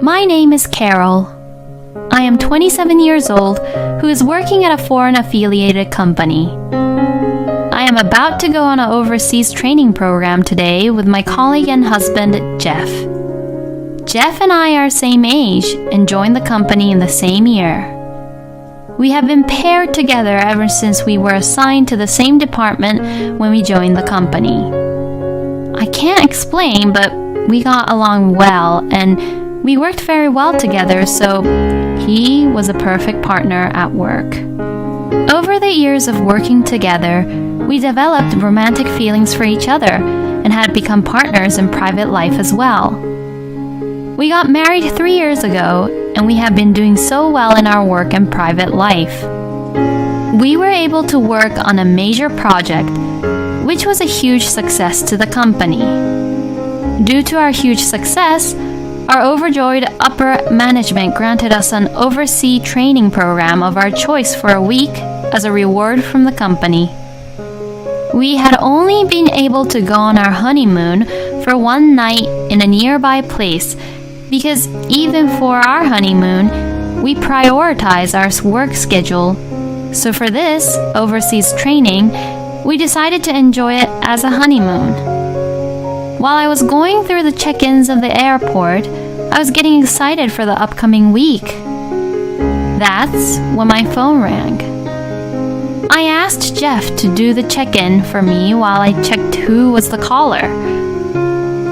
My name is Carol. I am 27 years old who is working at a foreign affiliated company. I am about to go on an overseas training program today with my colleague and husband, Jeff. Jeff and I are same age and joined the company in the same year. We have been paired together ever since we were assigned to the same department when we joined the company. I can't explain, but we got along well and we worked very well together, so he was a perfect partner at work. Over the years of working together, we developed romantic feelings for each other and had become partners in private life as well. We got married 3 years ago, and we have been doing so well in our work and private life. We were able to work on a major project, which was a huge success to the company. Due to our huge success, our overjoyed upper management granted us an overseas training program of our choice for a week as a reward from the company. We had only been able to go on our honeymoon for one night in a nearby place because even for our honeymoon, we prioritize our work schedule. So for this overseas training, we decided to enjoy it as a honeymoon. While I was going through the check-ins of the airport, I was getting excited for the upcoming week. That's when my phone rang. I asked Jeff to do the check-in for me while I checked who was the caller.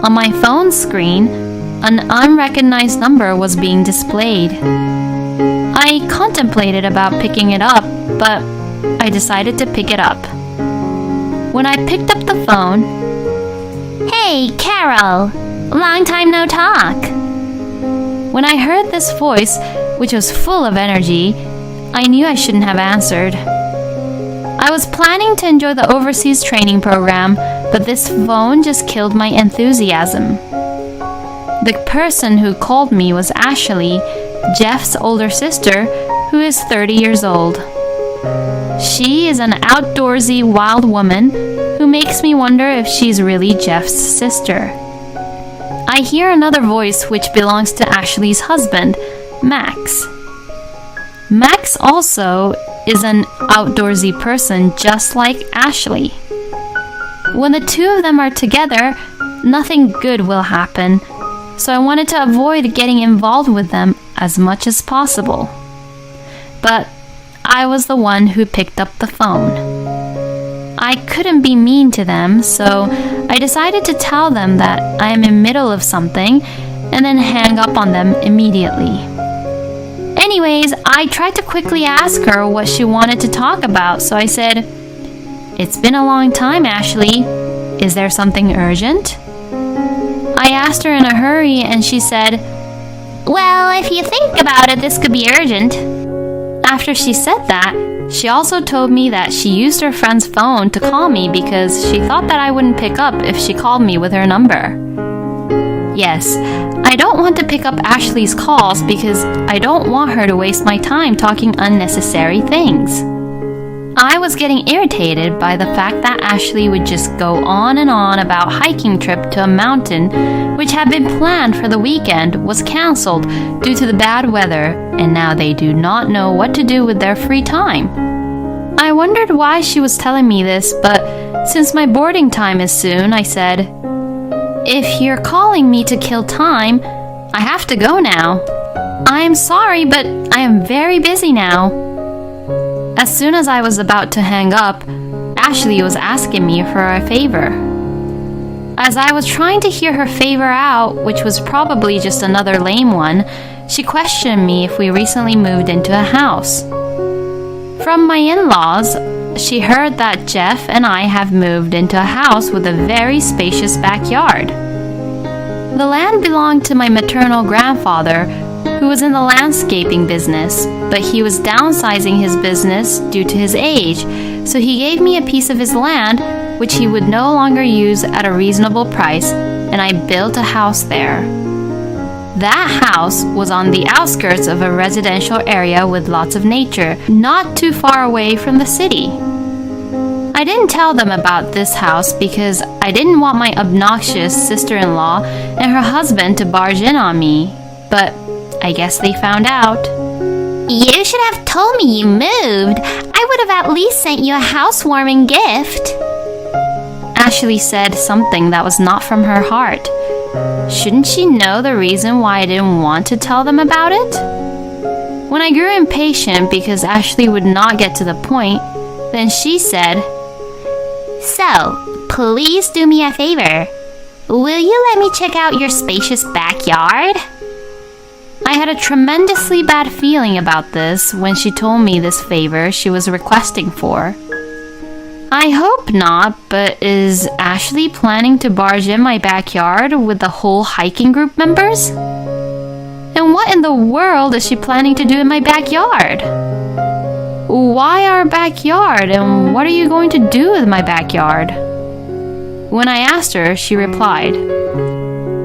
On my phone screen, an unrecognized number was being displayed. I contemplated about picking it up, but I decided to pick it up. When I picked up the phone, "Hey, Carol! Long time no talk." When I heard this voice, which was full of energy, I knew I shouldn't have answered. I was planning to enjoy the overseas training program, but this phone just killed my enthusiasm. The person who called me was Ashley, Jeff's older sister, who is 30 years old. She is an outdoorsy wild woman who makes me wonder if she's really Jeff's sister. I hear another voice which belongs to Ashley's husband, Max. Max also is an outdoorsy person just like Ashley. When the two of them are together, nothing good will happen, so I wanted to avoid getting involved with them as much as possible. But I was the one who picked up the phone. I couldn't be mean to them, so I decided to tell them that I am in the middle of something and then hang up on them immediately. Anyways, I tried to quickly ask her what she wanted to talk about, so I said, "It's been a long time, Ashley. Is there something urgent?" I asked her in a hurry and she said, "Well, if you think about it, this could be urgent." After she said that, she also told me that she used her friend's phone to call me because she thought that I wouldn't pick up if she called me with her number. Yes, I don't want to pick up Ashley's calls because I don't want her to waste my time talking unnecessary things. I was getting irritated by the fact that Ashley would just go on and on about hiking trip to a mountain which had been planned for the weekend was cancelled due to the bad weather, and now they do not know what to do with their free time. I wondered why she was telling me this, but since my boarding time is soon, I said, "If you're calling me to kill time, I have to go now. I am sorry, but I am very busy now." As soon as I was about to hang up, Ashley was asking me for a favor. As I was trying to hear her favor out, which was probably just another lame one, she questioned me if we recently moved into a house. From my in-laws, she heard that Jeff and I have moved into a house with a very spacious backyard. The land belonged to my maternal grandfather, who was in the landscaping business, but he was downsizing his business due to his age, so he gave me a piece of his land, which he would no longer use at a reasonable price, and I built a house there. That house was on the outskirts of a residential area with lots of nature, not too far away from the city. I didn't tell them about this house because I didn't want my obnoxious sister-in-law and her husband to barge in on me, but I guess they found out. You should have told me you moved. I would have at least sent you a housewarming gift. Ashley said something that was not from her heart. Shouldn't she know the reason why I didn't want to tell them about it? When I grew impatient because Ashley would not get to the point, then she said, So, please do me a favor. Will you let me check out your spacious backyard? I had a tremendously bad feeling about this when she told me this favor she was requesting for. I hope not, but is Ashley planning to barge in my backyard with the whole hiking group members? And what in the world is she planning to do in my backyard? Why our backyard, and what are you going to do with my backyard? When I asked her, she replied,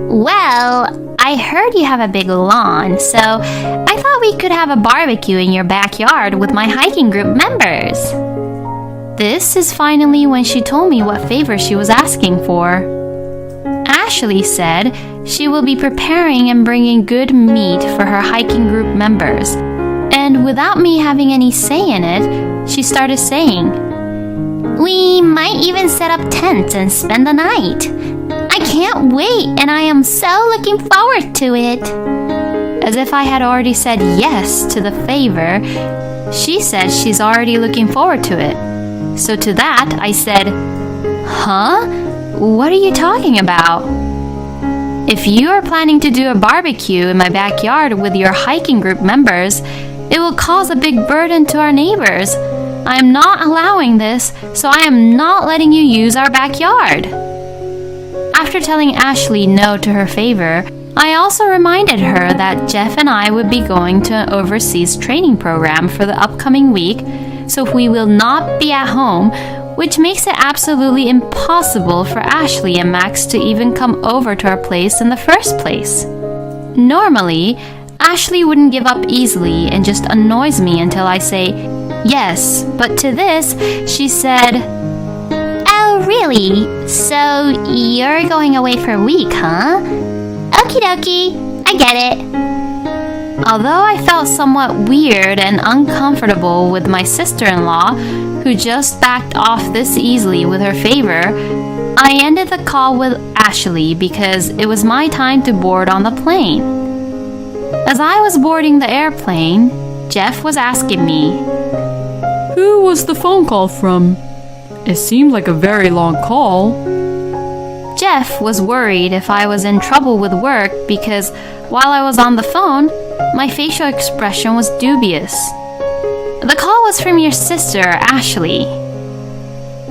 Well, I heard you have a big lawn, so I thought we could have a barbecue in your backyard with my hiking group members. This is finally when she told me what favor she was asking for. Ashley said she will be preparing and bringing good meat for her hiking group members. And without me having any say in it, she started saying, We might even set up tents and spend the night. I can't wait, and I am so looking forward to it. As if I had already said yes to the favor, she said she's already looking forward to it. So to that, I said, Huh? What are you talking about? If you are planning to do a barbecue in my backyard with your hiking group members, it will cause a big burden to our neighbors. I am not allowing this, so I am not letting you use our backyard. After telling Ashley no to her favor, I also reminded her that Jeff and I would be going to an overseas training program for the upcoming week, so we will not be at home, which makes it absolutely impossible for Ashley and Max to even come over to our place in the first place. Normally, Ashley wouldn't give up easily and just annoys me until I say yes, but to this, she said, Oh, really? So you're going away for a week, huh? Okie dokie, I get it. Although I felt somewhat weird and uncomfortable with my sister-in-law, who just backed off this easily with her favor, I ended the call with Ashley because it was my time to board on the plane. As I was boarding the airplane, Jeff was asking me, Who was the phone call from? It seemed like a very long call. Jeff was worried if I was in trouble with work because while I was on the phone, my facial expression was dubious. The call was from your sister, Ashley.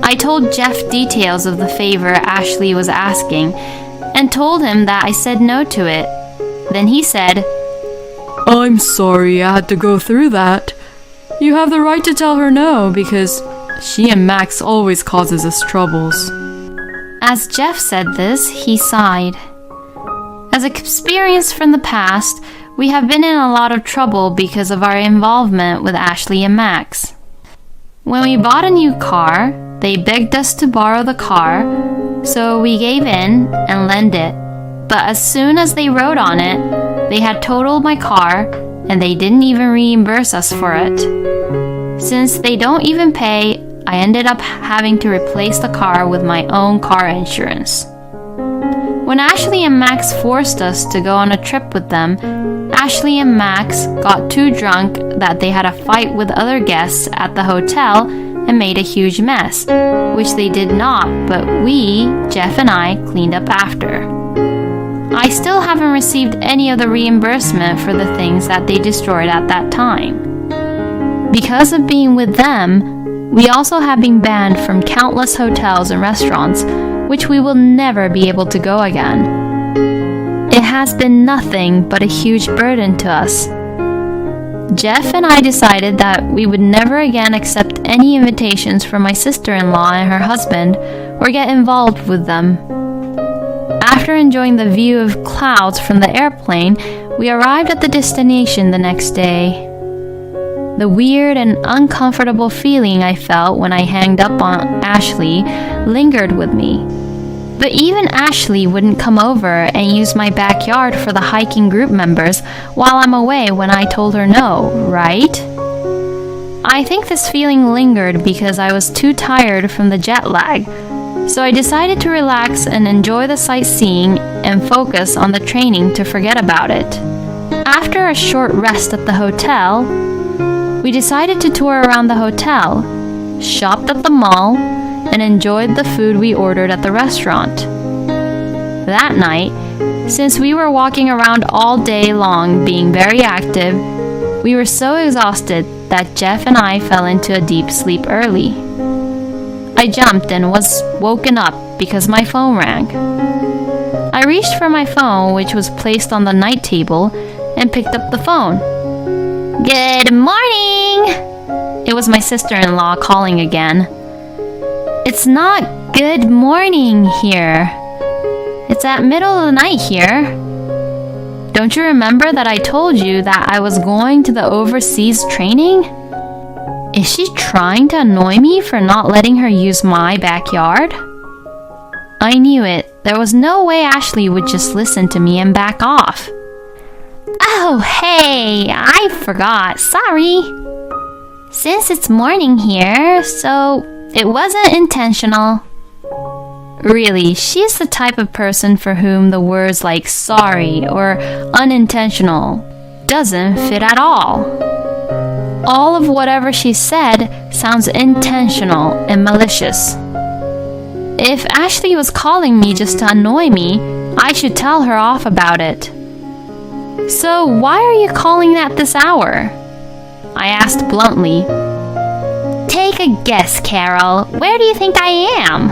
I told Jeff details of the favor Ashley was asking and told him that I said no to it. Then he said, I'm sorry I had to go through that. You have the right to tell her no because she and Max always causes us troubles. As Jeff said this, he sighed. As experience from the past, we have been in a lot of trouble because of our involvement with Ashley and Max. When we bought a new car, they begged us to borrow the car, so we gave in and lent it. But as soon as they rode on it, they had totaled my car and they didn't even reimburse us for it. Since they don't even pay, I ended up having to replace the car with my own car insurance. When Ashley and Max forced us to go on a trip with them, Ashley and Max got too drunk that they had a fight with other guests at the hotel and made a huge mess, which they did not, but we, Jeff and I, cleaned up after. I still haven't received any of the reimbursement for the things that they destroyed at that time. Because of being with them, we also have been banned from countless hotels and restaurants, which we will never be able to go again. It has been nothing but a huge burden to us. Jeff and I decided that we would never again accept any invitations from my sister-in-law and her husband or get involved with them. After enjoying the view of clouds from the airplane, we arrived at the destination the next day. The weird and uncomfortable feeling I felt when I hanged up on Ashley lingered with me. But even Ashley wouldn't come over and use my backyard for the hiking group members while I'm away when I told her no, right? I think this feeling lingered because I was too tired from the jet lag, so I decided to relax and enjoy the sightseeing and focus on the training to forget about it. After a short rest at the hotel, we decided to tour around the hotel, shopped at the mall, and enjoyed the food we ordered at the restaurant. That night, since we were walking around all day long being very active, we were so exhausted that Jeff and I fell into a deep sleep early. I jumped and was woken up because my phone rang. I reached for my phone, which was placed on the night table, and picked up the phone. Good morning! It was my sister-in-law calling again. It's not good morning here. It's at middle of the night here. Don't you remember that I told you that I was going to the overseas training? Is she trying to annoy me for not letting her use my backyard? I knew it. There was no way Ashley would just listen to me and back off. Oh, hey, I forgot. Sorry. Since it's morning here, so it wasn't intentional. Really, she's the type of person for whom the words like sorry or unintentional doesn't fit at all. All of whatever she said sounds intentional and malicious. If Ashley was calling me just to annoy me, I should tell her off about it. So why are you calling at this hour? I asked bluntly. Take a guess, Carol. Where do you think I am?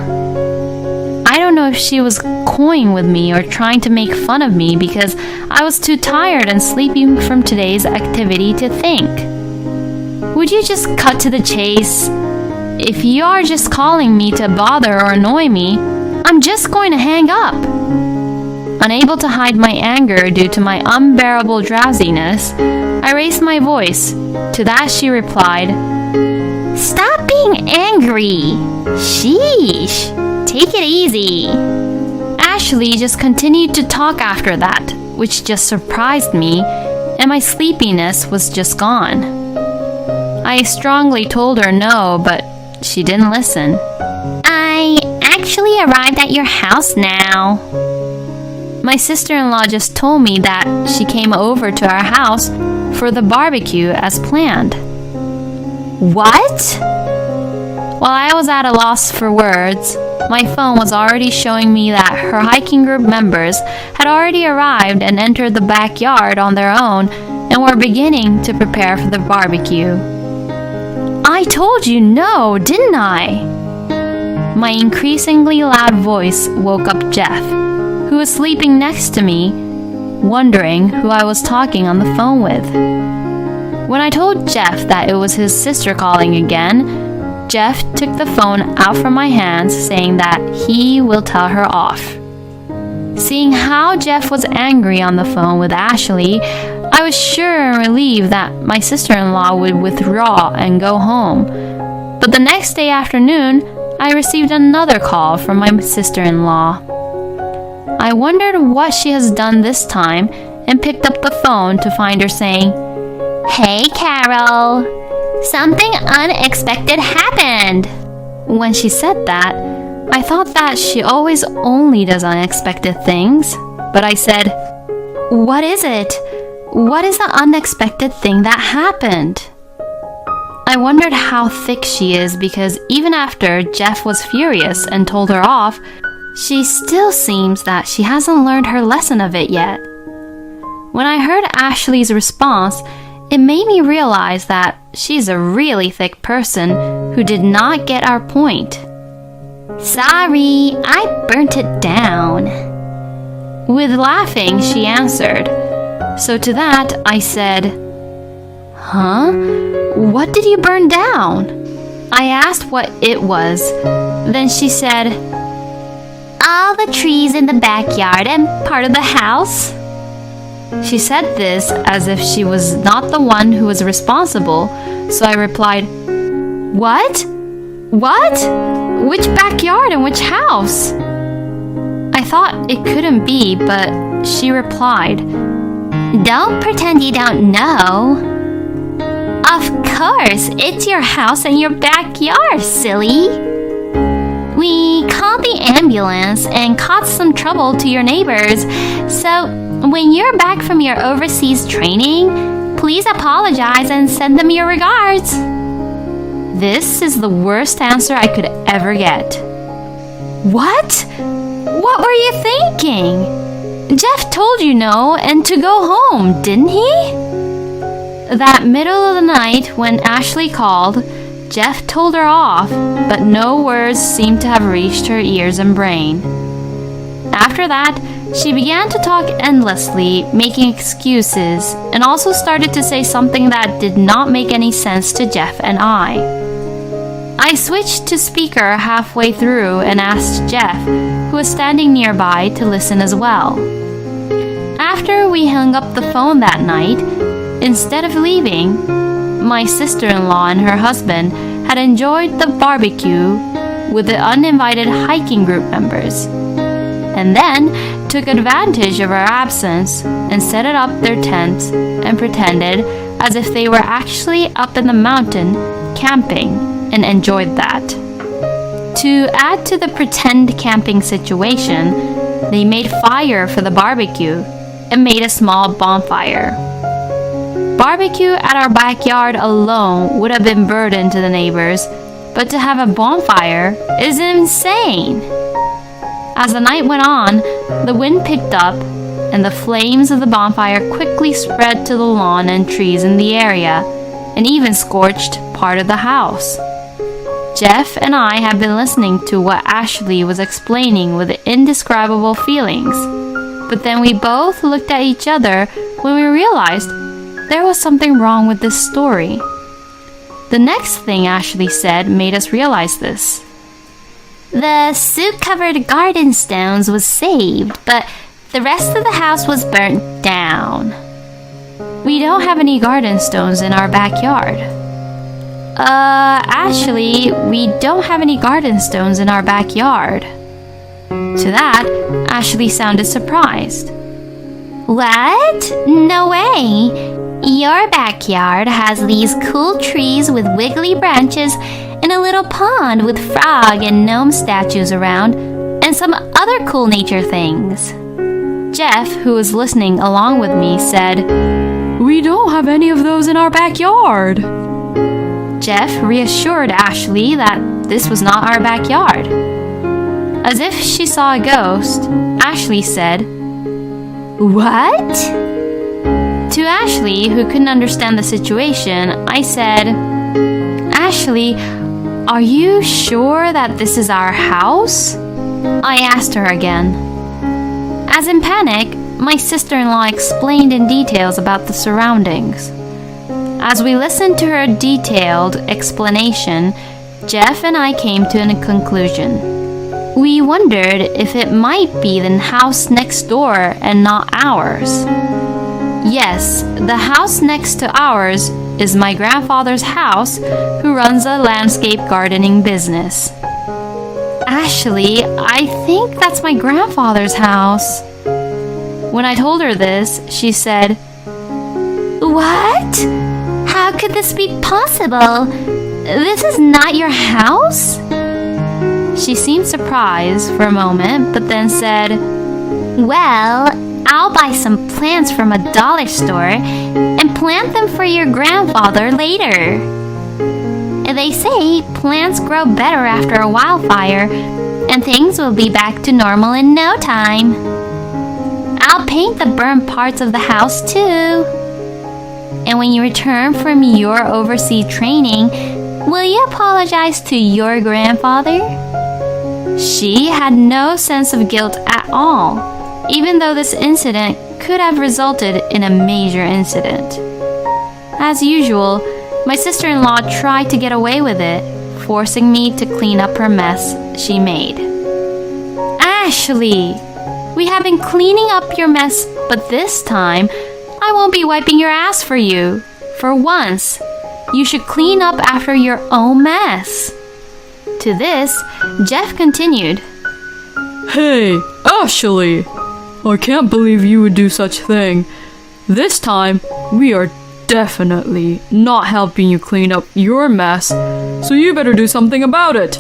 I don't know if she was coying with me or trying to make fun of me because I was too tired and sleepy from today's activity to think. Would you just cut to the chase? If you are just calling me to bother or annoy me, I'm just going to hang up. Unable to hide my anger due to my unbearable drowsiness, I raised my voice. To that she replied, Stop being angry. Sheesh. Take it easy. Ashley just continued to talk after that, which just surprised me, and my sleepiness was just gone. I strongly told her no, but she didn't listen. I actually arrived at your house now. My sister-in-law just told me that she came over to our house for the barbecue as planned. What? While I was at a loss for words, my phone was already showing me that her hiking group members had already arrived and entered the backyard on their own and were beginning to prepare for the barbecue. I told you no, didn't I? My increasingly loud voice woke up Jeff, who was sleeping next to me, wondering who I was talking on the phone with. When I told Jeff that it was his sister calling again, Jeff took the phone out from my hands, saying that he will tell her off. Seeing how Jeff was angry on the phone with Ashley, I was sure and relieved that my sister-in-law would withdraw and go home. But the next day afternoon, I received another call from my sister-in-law. I wondered what she has done this time and picked up the phone to find her saying, Hey, Carol. Something unexpected happened. When she said that, I thought that she always only does unexpected things. But I said, What is it? What is the unexpected thing that happened? I wondered how thick she is because even after Jeff was furious and told her off, she still seems that she hasn't learned her lesson of it yet. When I heard Ashley's response, it made me realize that she's a really thick person who did not get our point. Sorry, I burnt it down. With laughing, she answered. So to that, I said, Huh? What did you burn down? I asked what it was. Then she said, All the trees in the backyard and part of the house. She said this as if she was not the one who was responsible, so I replied, What? What? Which backyard and which house? thought it couldn't be, but she replied, Don't pretend you don't know. Of course, it's your house and your backyard, silly. We called the ambulance and caused some trouble to your neighbors. So, when you're back from your overseas training, please apologize and send them your regards. This is the worst answer I could ever get. What? What were you thinking? Jeff told you no and to go home, didn't he? That middle of the night when Ashley called, Jeff told her off, but no words seemed to have reached her ears and brain. After that, she began to talk endlessly, making excuses, and also started to say something that did not make any sense to Jeff and I switched to speaker halfway through and asked Jeff, who was standing nearby, to listen as well. After we hung up the phone that night, instead of leaving, my sister-in-law and her husband had enjoyed the barbecue with the uninvited hiking group members, and then took advantage of our absence and set up their tents and pretended as if they were actually up in the mountain camping and enjoyed that. To add to the pretend camping situation, they made fire for the barbecue and made a small bonfire. Barbecue at our backyard alone would have been burden to the neighbors, but to have a bonfire is insane. As the night went on, the wind picked up, and the flames of the bonfire quickly spread to the lawn and trees in the area, and even scorched part of the house. Jeff and I had been listening to what Ashley was explaining with indescribable feelings, but then we both looked at each other when we realized there was something wrong with this story. The next thing Ashley said made us realize this. The soot-covered garden stones was saved, but the rest of the house was burnt down. We don't have any garden stones in our backyard. Ashley, we don't have any garden stones in our backyard. To that, Ashley sounded surprised. What? No way. Your backyard has these cool trees with wiggly branches and a little pond with frog and gnome statues around and some other cool nature things. Jeff, who was listening along with me, said, We don't have any of those in our backyard. Jeff reassured Ashley that this was not our backyard. As if she saw a ghost, Ashley said, What? To Ashley, who couldn't understand the situation, I said, Ashley, are you sure that this is our house? I asked her again. As in panic, my sister-in-law explained in details about the surroundings. As we listened to her detailed explanation, Jeff and I came to a conclusion. We wondered if it might be the house next door and not ours. Yes, the house next to ours is my grandfather's house, who runs a landscape gardening business. Ashley, I think that's my grandfather's house. When I told her this, she said, What? How could this be possible? This is not your house? She seemed surprised for a moment, but then said, Well, I'll buy some plants from a dollar store and plant them for your grandfather later. They say plants grow better after a wildfire, and things will be back to normal in no time. I'll paint the burnt parts of the house too. And when you return from your overseas training, will you apologize to your grandfather? She had no sense of guilt at all, even though this incident could have resulted in a major incident. As usual, my sister-in-law tried to get away with it, forcing me to clean up her mess she made. Ashley, we have been cleaning up your mess, but this time, I won't be wiping your ass for you. For once, you should clean up after your own mess. To this, Jeff continued, Hey, Ashley! I can't believe you would do such a thing. This time, we are definitely not helping you clean up your mess, so you better do something about it.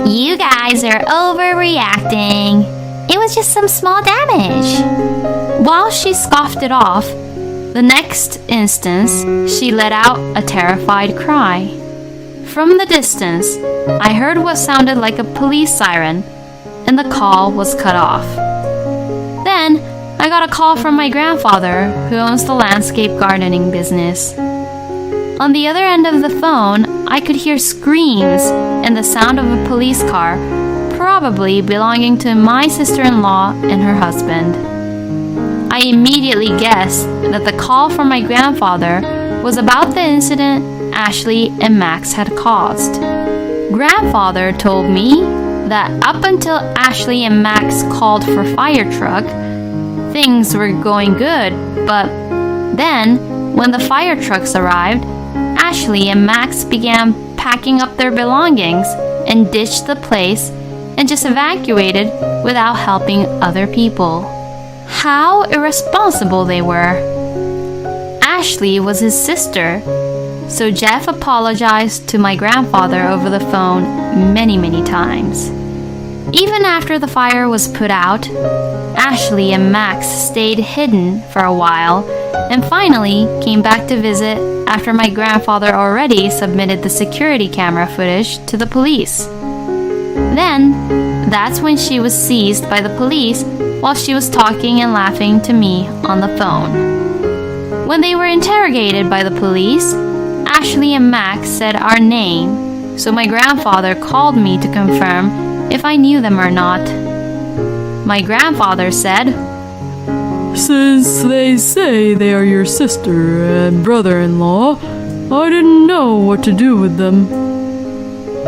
You guys are overreacting. It was just some small damage. While she scoffed it off, the next instance, she let out a terrified cry. From the distance, I heard what sounded like a police siren, and the call was cut off. Then, I got a call from my grandfather, who owns the landscape gardening business. On the other end of the phone, I could hear screams and the sound of a police car, probably belonging to my sister-in-law and her husband. I immediately guessed that the call from my grandfather was about the incident Ashley and Max had caused. Grandfather told me that up until Ashley and Max called for fire truck, things were going good, but then, when the fire trucks arrived, Ashley and Max began packing up their belongings and ditched the place and just evacuated without helping other people. How irresponsible they were. Ashley was his sister, so Jeff apologized to my grandfather over the phone many times. Even after the fire was put out, Ashley and Max stayed hidden for a while and finally came back to visit after my grandfather already submitted the security camera footage to the police. Then, that's when she was seized by the police while she was talking and laughing to me on the phone. When they were interrogated by the police, Ashley and Max said our name, so my grandfather called me to confirm if I knew them or not. My grandfather said, Since they say they are your sister and brother-in-law, I didn't know what to do with them.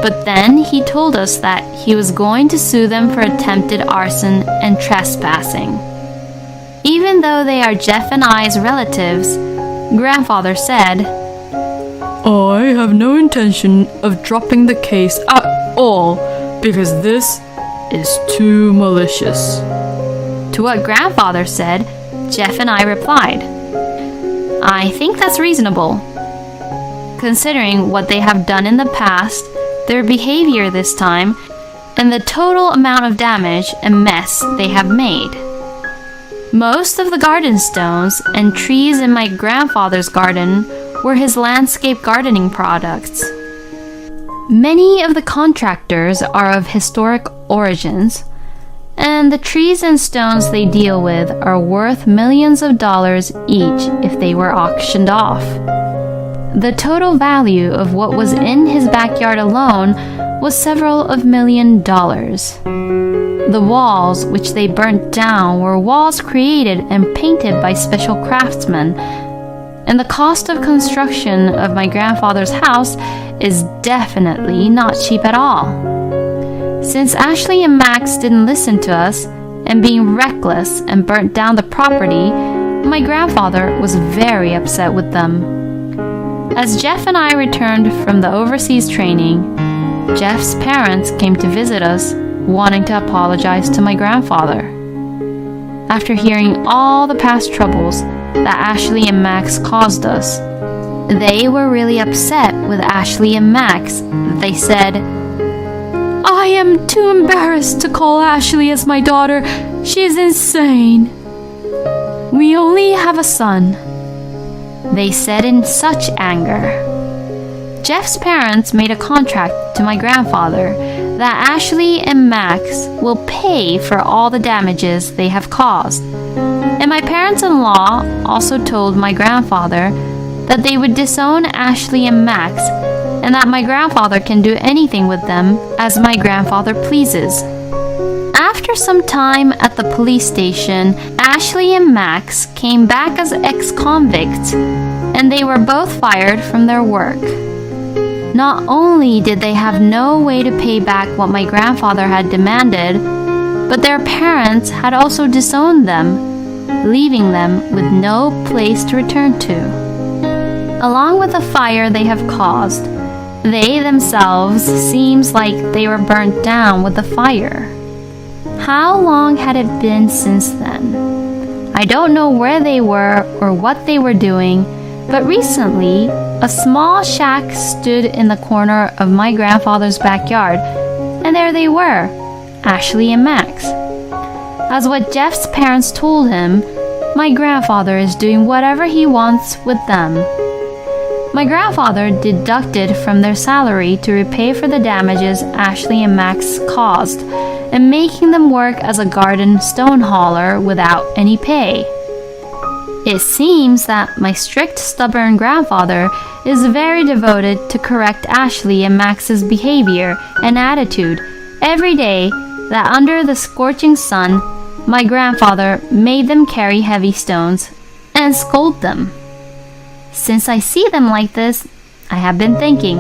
But then he told us that he was going to sue them for attempted arson and trespassing. Even though they are Jeff and I's relatives, Grandfather said, I have no intention of dropping the case at all because this is too malicious. To what Grandfather said, Jeff and I replied, I think that's reasonable. Considering what they have done in the past, their behavior this time, and the total amount of damage and mess they have made. Most of the garden stones and trees in my grandfather's garden were his landscape gardening products. Many of the contractors are of historic origins, and the trees and stones they deal with are worth millions of dollars each if they were auctioned off. The total value of what was in his backyard alone was several of $1 million. The walls which they burnt down were walls created and painted by special craftsmen, and the cost of construction of my grandfather's house is definitely not cheap at all. Since Ashley and Max didn't listen to us, and being reckless and burnt down the property, my grandfather was very upset with them. As Jeff and I returned from the overseas training, Jeff's parents came to visit us, wanting to apologize to my grandfather. After hearing all the past troubles that Ashley and Max caused us, they were really upset with Ashley and Max. They said, I am too embarrassed to call Ashley as my daughter. She is insane. We only have a son, they said in such anger. Jeff's parents made a contract to my grandfather that Ashley and Max will pay for all the damages they have caused. And my parents-in-law also told my grandfather that they would disown Ashley and Max and that my grandfather can do anything with them as my grandfather pleases. After some time at the police station, Ashley and Max came back as ex-convicts, and they were both fired from their work. Not only did they have no way to pay back what my grandfather had demanded, but their parents had also disowned them, leaving them with no place to return to. Along with the fire they have caused, they themselves seems like they were burnt down with the fire. How long had it been since then? I don't know where they were or what they were doing, but recently, a small shack stood in the corner of my grandfather's backyard, and there they were, Ashley and Max. As what Jeff's parents told him, my grandfather is doing whatever he wants with them. My grandfather deducted from their salary to repay for the damages Ashley and Max caused, and making them work as a garden stone hauler without any pay. It seems that my strict, stubborn grandfather is very devoted to correct Ashley and Max's behavior and attitude every day, that under the scorching sun, my grandfather made them carry heavy stones and scold them. Since I see them like this, I have been thinking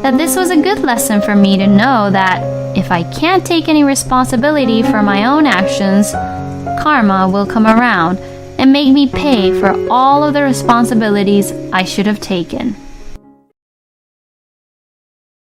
that this was a good lesson for me to know that if I can't take any responsibility for my own actions, karma will come around and make me pay for all of the responsibilities I should have taken.